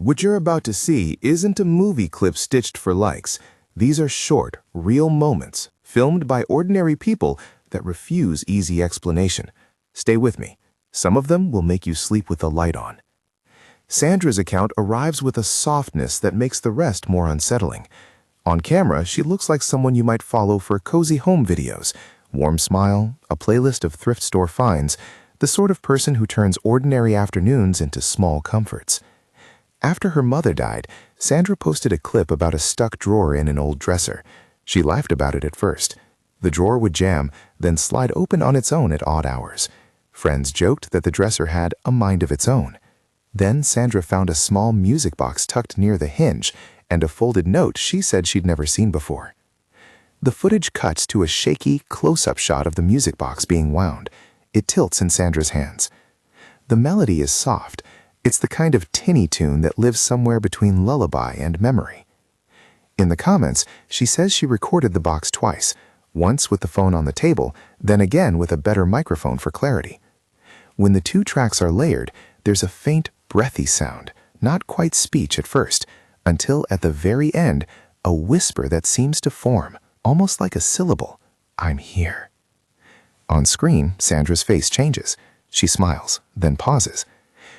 What you're about to see isn't a movie clip stitched for likes. These are short, real moments, filmed by ordinary people that refuse easy explanation. Stay with me. Some of them will make you sleep with the light on. Sandra's account arrives with a softness that makes the rest more unsettling. On camera, she looks like someone you might follow for cozy home videos. Warm smile, a playlist of thrift store finds, the sort of person who turns ordinary afternoons into small comforts. After her mother died, Sandra posted a clip about a stuck drawer in an old dresser. She laughed about it at first. The drawer would jam, then slide open on its own at odd hours. Friends joked that the dresser had a mind of its own. Then Sandra found a small music box tucked near the hinge and a folded note she said she'd never seen before. The footage cuts to a shaky, close-up shot of the music box being wound. It tilts in Sandra's hands. The melody is soft. It's the kind of tinny tune that lives somewhere between lullaby and memory. In the comments, she says she recorded the box twice, once with the phone on the table, then again with a better microphone for clarity. When the two tracks are layered, there's a faint, breathy sound, not quite speech at first, until at the very end, a whisper that seems to form, almost like a syllable. I'm here. On screen, Sandra's face changes. She smiles, then pauses.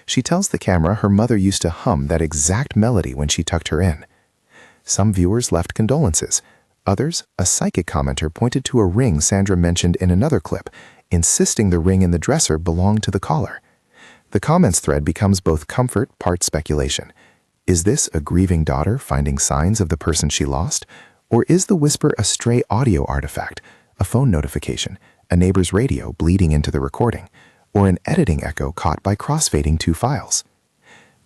She tells the camera her mother used to hum that exact melody when she tucked her in. Some viewers left condolences. Others, a psychic commenter pointed to a ring Sandra mentioned in another clip, insisting the ring in the dresser belonged to the caller. The comments thread becomes both comfort, part speculation. Is this a grieving daughter finding signs of the person she lost? Or is the whisper a stray audio artifact, a phone notification, a neighbor's radio bleeding into the recording, or an editing echo caught by crossfading two files?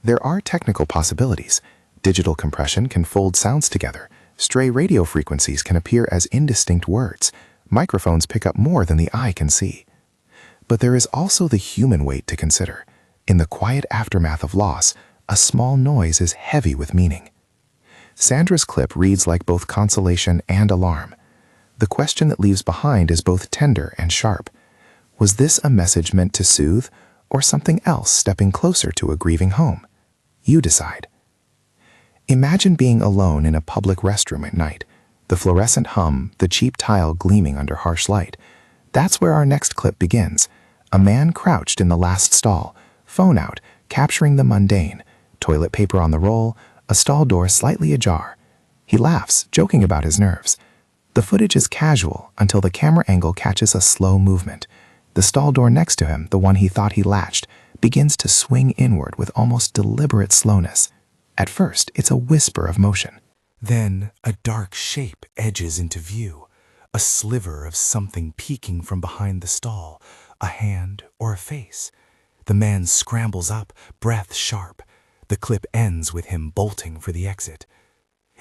There are technical possibilities. Digital compression can fold sounds together. Stray radio frequencies can appear as indistinct words. Microphones pick up more than the eye can see. But there is also the human weight to consider. In the quiet aftermath of loss, a small noise is heavy with meaning. Sandra's clip reads like both consolation and alarm. The question that leaves behind is both tender and sharp. Was this a message meant to soothe, or something else stepping closer to a grieving home? You decide. Imagine being alone in a public restroom at night. The fluorescent hum, the cheap tile gleaming under harsh light. That's where our next clip begins. A man crouched in the last stall, phone out, capturing the mundane. Toilet paper on the roll, a stall door slightly ajar. He laughs, joking about his nerves. The footage is casual until the camera angle catches a slow movement. The stall door next to him, the one he thought he latched, begins to swing inward with almost deliberate slowness. At first, it's a whisper of motion. Then, a dark shape edges into view, a sliver of something peeking from behind the stall, a hand or a face. The man scrambles up, breath sharp. The clip ends with him bolting for the exit.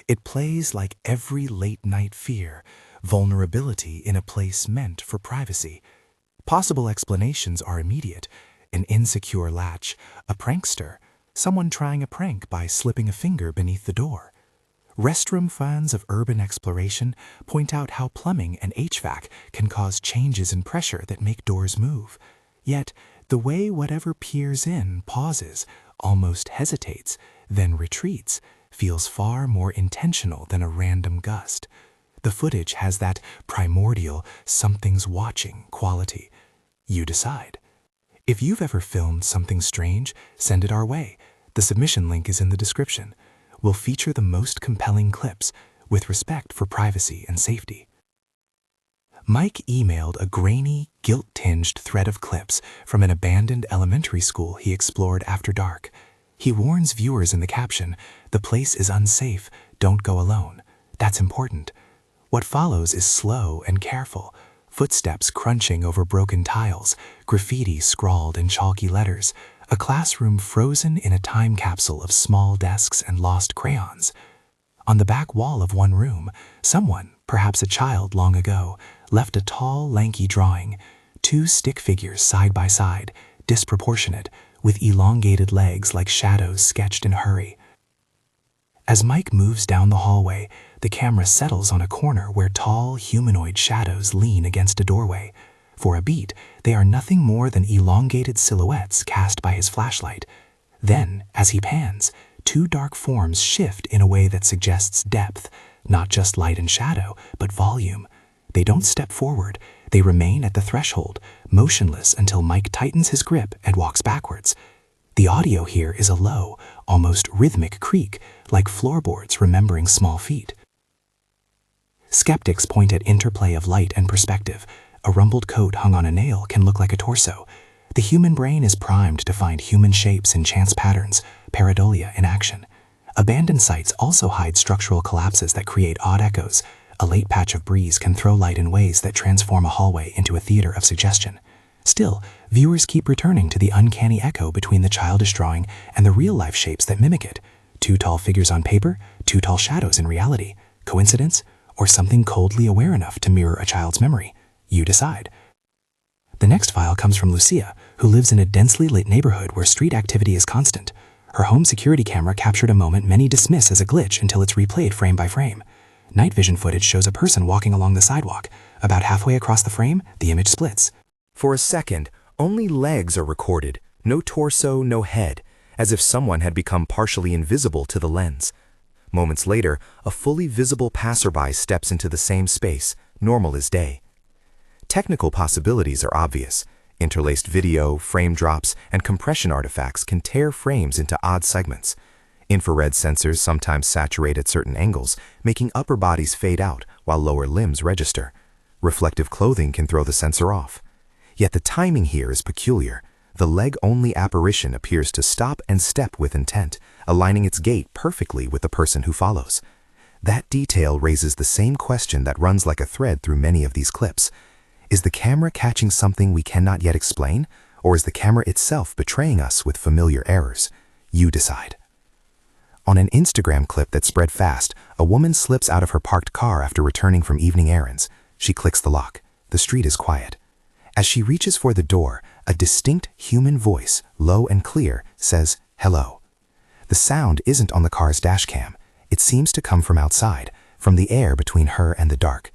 It plays like every late-night fear, vulnerability in a place meant for privacy. Possible explanations are immediate: an insecure latch, a prankster, someone trying a prank by slipping a finger beneath the door. Restroom fans of urban exploration point out how plumbing and HVAC can cause changes in pressure that make doors move. Yet, the way whatever peers in pauses, almost hesitates, then retreats, feels far more intentional than a random gust. The footage has that primordial something's watching quality. You decide. If you've ever filmed something strange, send it our way. The submission link is in the description. We'll feature the most compelling clips with respect for privacy and safety. Mike emailed a grainy, guilt-tinged thread of clips from an abandoned elementary school he explored after dark. He warns viewers in the caption, "The place is unsafe, don't go alone." That's important. What follows is slow and careful. Footsteps crunching over broken tiles, graffiti scrawled in chalky letters, a classroom frozen in a time capsule of small desks and lost crayons. On the back wall of one room, someone, perhaps a child long ago, left a tall, lanky drawing, two stick figures side by side, disproportionate, with elongated legs like shadows sketched in hurry. As Mike moves down the hallway, the camera settles on a corner where tall, humanoid shadows lean against a doorway. For a beat, they are nothing more than elongated silhouettes cast by his flashlight. Then, as he pans, two dark forms shift in a way that suggests depth, not just light and shadow, but volume. They don't step forward. They remain at the threshold, motionless until Mike tightens his grip and walks backwards. The audio here is a low, almost rhythmic creak, like floorboards remembering small feet. Skeptics point at interplay of light and perspective. A rumpled coat hung on a nail can look like a torso. The human brain is primed to find human shapes in chance patterns, pareidolia in action. Abandoned sites also hide structural collapses that create odd echoes. A late patch of breeze can throw light in ways that transform a hallway into a theater of suggestion. Still, viewers keep returning to the uncanny echo between the childish drawing and the real-life shapes that mimic it. Two tall figures on paper, two tall shadows in reality. Coincidence? Or something coldly aware enough to mirror a child's memory? You decide. The next file comes from Lucia, who lives in a densely lit neighborhood where street activity is constant. Her home security camera captured a moment many dismiss as a glitch until it's replayed frame by frame. Night vision footage shows a person walking along the sidewalk. About halfway across the frame, the image splits. For a second, only legs are recorded, no torso, no head, as if someone had become partially invisible to the lens. Moments later, a fully visible passerby steps into the same space, normal as day. Technical possibilities are obvious. Interlaced video, frame drops, and compression artifacts can tear frames into odd segments. Infrared sensors sometimes saturate at certain angles, making upper bodies fade out while lower limbs register. Reflective clothing can throw the sensor off. Yet the timing here is peculiar. The leg-only apparition appears to stop and step with intent, aligning its gait perfectly with the person who follows. That detail raises the same question that runs like a thread through many of these clips. Is the camera catching something we cannot yet explain, or is the camera itself betraying us with familiar errors? You decide. On an Instagram clip that spread fast, a woman slips out of her parked car after returning from evening errands. She clicks the lock. The street is quiet. As she reaches for the door, a distinct human voice, low and clear, says, "Hello." The sound isn't on the car's dash cam. It seems to come from outside, from the air between her and the dark.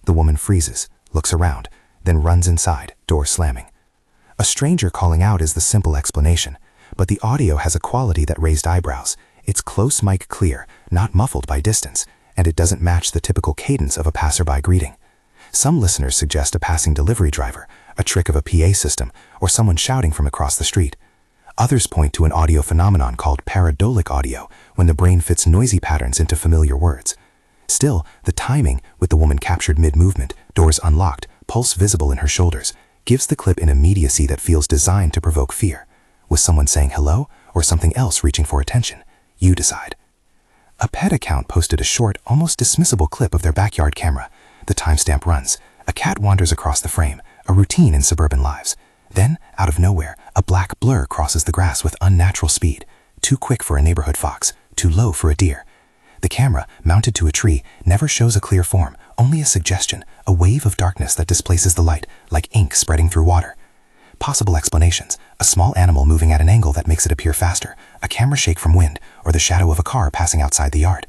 The woman freezes, looks around, then runs inside, door slamming. A stranger calling out is the simple explanation, but the audio has a quality that raised eyebrows. It's close mic clear, not muffled by distance, and it doesn't match the typical cadence of a passerby greeting. Some listeners suggest a passing delivery driver, a trick of a PA system, or someone shouting from across the street. Others point to an audio phenomenon called pareidolia audio, when the brain fits noisy patterns into familiar words. Still, the timing, with the woman captured mid-movement, doors unlocked, pulse visible in her shoulders, gives the clip an immediacy that feels designed to provoke fear. Was someone saying hello, or something else reaching for attention? You decide. A pet account posted a short, almost dismissible clip of their backyard camera. The timestamp runs. A cat wanders across the frame, a routine in suburban lives. Then, out of nowhere, a black blur crosses the grass with unnatural speed. Too quick for a neighborhood fox, too low for a deer. The camera, mounted to a tree, never shows a clear form, only a suggestion, a wave of darkness that displaces the light, like ink spreading through water. Possible explanations: a small animal moving at an angle that makes it appear faster, a camera shake from wind, or the shadow of a car passing outside the yard.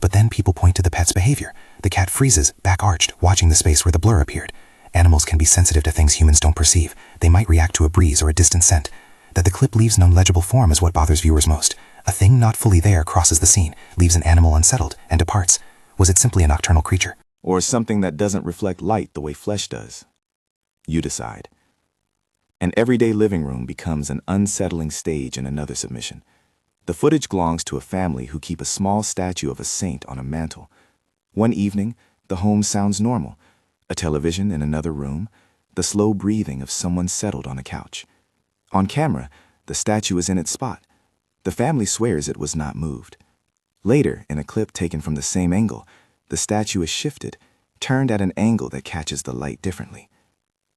But then people point to the pet's behavior. The cat freezes, back-arched, watching the space where the blur appeared. Animals can be sensitive to things humans don't perceive. They might react to a breeze or a distant scent. That the clip leaves no legible form is what bothers viewers most. A thing not fully there crosses the scene, leaves an animal unsettled, and departs. Was it simply a nocturnal creature? Or something that doesn't reflect light the way flesh does? You decide. An everyday living room becomes an unsettling stage in another submission. The footage belongs to a family who keep a small statue of a saint on a mantle. One evening, the home sounds normal. A television in another room, the slow breathing of someone settled on a couch. On camera, the statue is in its spot. The family swears it was not moved. Later, in a clip taken from the same angle, the statue is shifted, turned at an angle that catches the light differently.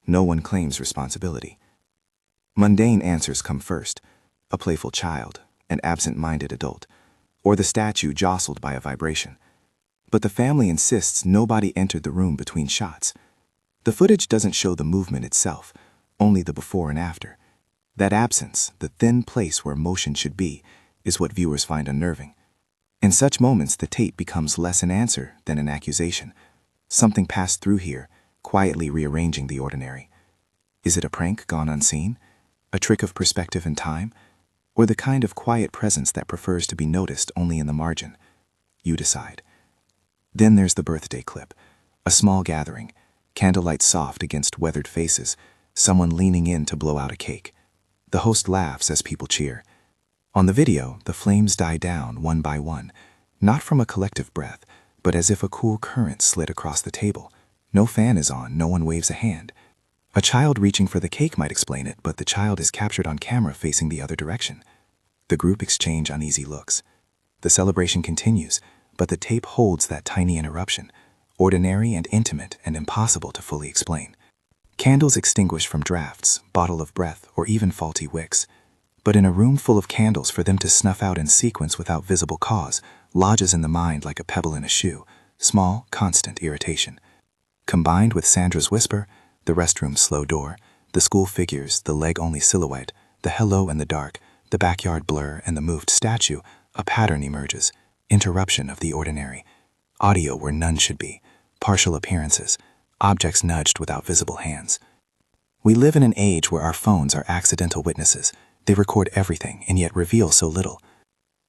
No one claims responsibility. Mundane answers come first: a playful child, an absent-minded adult, or the statue jostled by a vibration. But the family insists nobody entered the room between shots. The footage doesn't show the movement itself, only the before and after. That absence, the thin place where motion should be, is what viewers find unnerving. In such moments, the tape becomes less an answer than an accusation. Something passed through here, quietly rearranging the ordinary. Is it a prank gone unseen? A trick of perspective and time? or the kind of quiet presence that prefers to be noticed only in the margin? You decide. Then there's the birthday clip. A small gathering, candlelight soft against weathered faces, someone leaning in to blow out a cake. The host laughs as people cheer. On the video, the flames die down one by one, not from a collective breath, but as if a cool current slid across the table. No fan is on, no one waves a hand. A child reaching for the cake might explain it, but the child is captured on camera facing the other direction. The group exchange uneasy looks. The celebration continues, but the tape holds that tiny interruption, ordinary and intimate and impossible to fully explain. Candles extinguish from drafts, bottle of breath, or even faulty wicks. But in a room full of candles, for them to snuff out in sequence without visible cause lodges in the mind like a pebble in a shoe, small, constant irritation. Combined with Sandra's whisper, the restroom's slow door, the school figures, the leg-only silhouette, the hello and the dark, the backyard blur, and the moved statue, a pattern emerges. Interruption of the ordinary. Audio where none should be. Partial appearances. Objects nudged without visible hands. We live in an age where our phones are accidental witnesses. They record everything and yet reveal so little.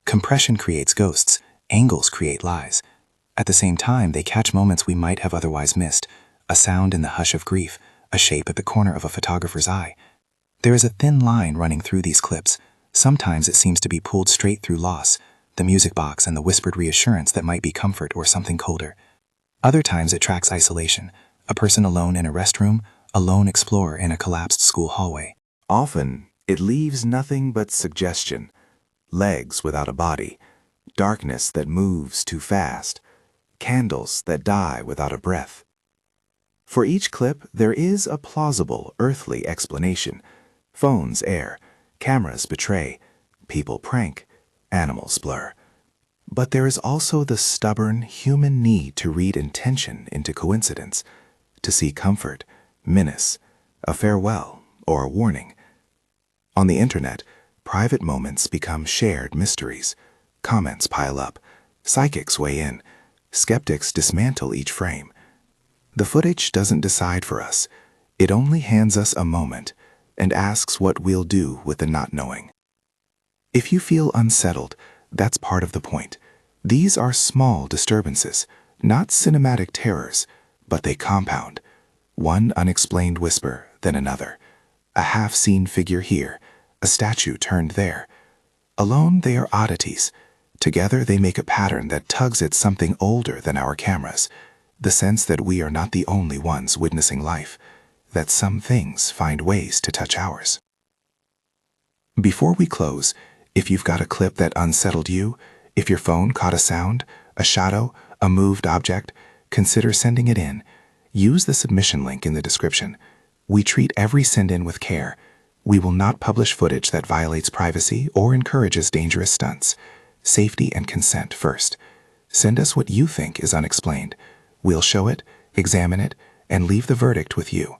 Compression creates ghosts. Angles create lies. At the same time, they catch moments we might have otherwise missed. A sound in the hush of grief. A shape at the corner of a photographer's eye. There is a thin line running through these clips. Sometimes it seems to be pulled straight through loss, the music box and the whispered reassurance that might be comfort or something colder. Other times it tracks isolation, a person alone in a restroom, a lone explorer in a collapsed school hallway. Often, it leaves nothing but suggestion. Legs without a body, darkness that moves too fast, candles that die without a breath. For each clip, there is a plausible earthly explanation. Phones err, cameras betray, people prank, animals blur. But there is also the stubborn human need to read intention into coincidence, to see comfort, menace, a farewell, or a warning. On the internet, private moments become shared mysteries. Comments pile up, psychics weigh in, skeptics dismantle each frame. The footage doesn't decide for us. It only hands us a moment and asks what we'll do with the not knowing. If you feel unsettled, that's part of the point. These are small disturbances, not cinematic terrors, but they compound. One unexplained whisper, then another. A half-seen figure here, a statue turned there. Alone, they are oddities. Together, they make a pattern that tugs at something older than our cameras. The sense that we are not the only ones witnessing life, that some things find ways to touch ours. Before we close, if you've got a clip that unsettled you, if your phone caught a sound, a shadow, a moved object, consider sending it in. Use the submission link in the description. We treat every send-in with care. We will not publish footage that violates privacy or encourages dangerous stunts. Safety and consent first. Send us what you think is unexplained. We'll show it, examine it, and leave the verdict with you.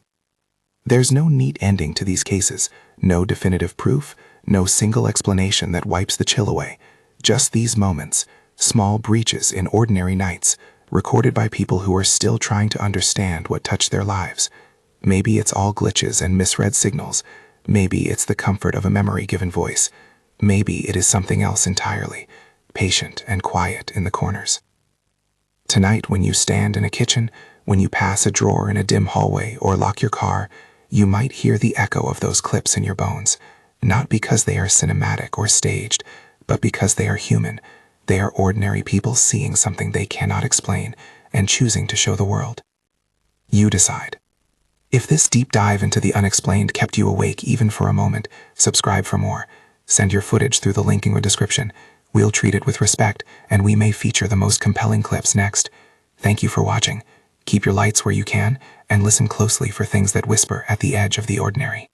There's no neat ending to these cases, no definitive proof, no single explanation that wipes the chill away. Just these moments, small breaches in ordinary nights, recorded by people who are still trying to understand what touched their lives. Maybe it's all glitches and misread signals. Maybe it's the comfort of a memory given voice. Maybe it is something else entirely, patient and quiet in the corners. Tonight, when you stand in a kitchen, when you pass a drawer in a dim hallway or lock your car, you might hear the echo of those clips in your bones, not because they are cinematic or staged, but because they are human. They are ordinary people seeing something they cannot explain and choosing to show the world. You decide. If this deep dive into the unexplained kept you awake even for a moment, subscribe for more. Send your footage through the link in the description. We'll treat it with respect, and we may feature the most compelling clips next. Thank you for watching. Keep your lights where you can, and listen closely for things that whisper at the edge of the ordinary.